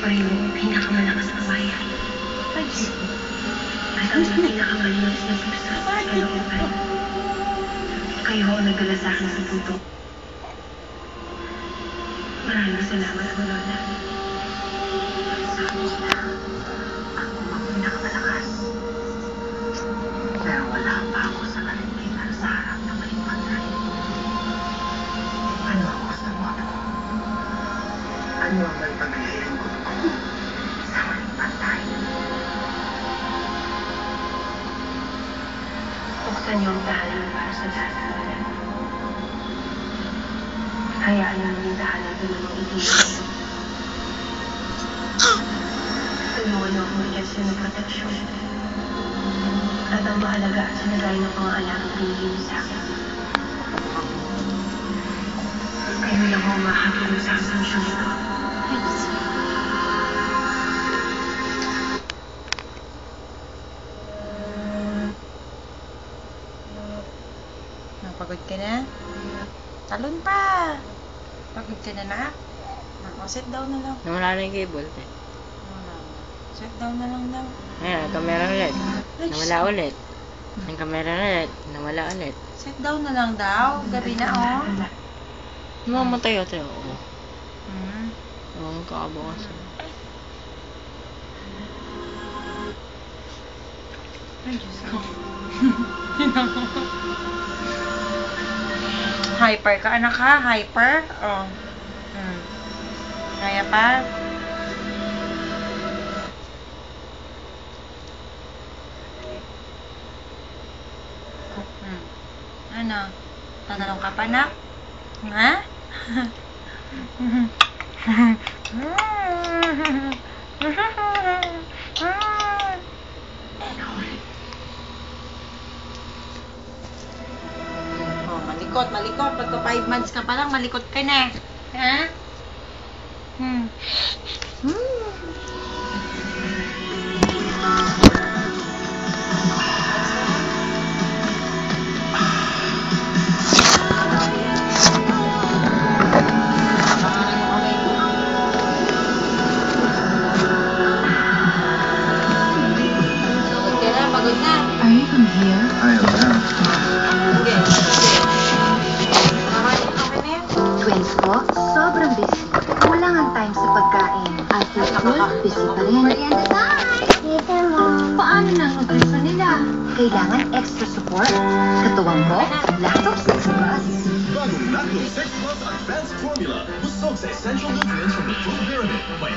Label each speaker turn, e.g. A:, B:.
A: pa rin yung pinakamalakas na bayan. At ang pinakamalinis na puso sa kalooban. Kayo ang nagdala sa akin sa puto. Maraming salamat po, Lola. Sabi nila, ako ang pinakamalakas. Pero wala pa ako sa kalintinan sa harap ng maling patay. Ano ang gusto mo? Ano ang may paglilingkod ko sa maling patay? Buksan niyo ang tahanan para sa lahat. Hayaan namin yung tahanan doon ng itinigil. Tulungan niyo akong bigyan sila ng proteksyon. At ang mahalaga at sinagay ng mga alagang pinigil sa akin. Kayo lang ang makakatulong sa asensyon ito.
B: Pagod ka na? Talon pa! Pagod ka na na? Sit down na lang.
C: Nawala na yung cable.
B: Sit down na lang daw.
C: Ayan, camera ulit. Nawala ulit. Ang camera ulit. Nawala ulit.
B: Sit down na lang daw. Gabi na, oh.
C: Mamatay ito. Oo.
B: Hmm.
C: Ang kakabukas.
B: Ay, Diyos ko. Hyper ka, anak ha? Hyper? Oh. Kaya pa? Ano? Tatanong ka pa, nak? Ha? Malikot, malikot. Pagka 5 months ka pa lang, malikot ka na. Ha? Pagod na.
A: Are you from here?
D: I am now.
B: Okay. Okay na yan.
E: Twins ko, sobrang busy. Wala nga time sa pagkain. After school, busy pa rin. Merienda time! Later, Mom. Paano na ang nutrition nila? Kailangan extra support. Katuwang ko, Lactose 6 Plus.
F: Bagong Lactose 6 Plus Advanced Formula. Busog sa essential nutrients from the fruit pyramid. May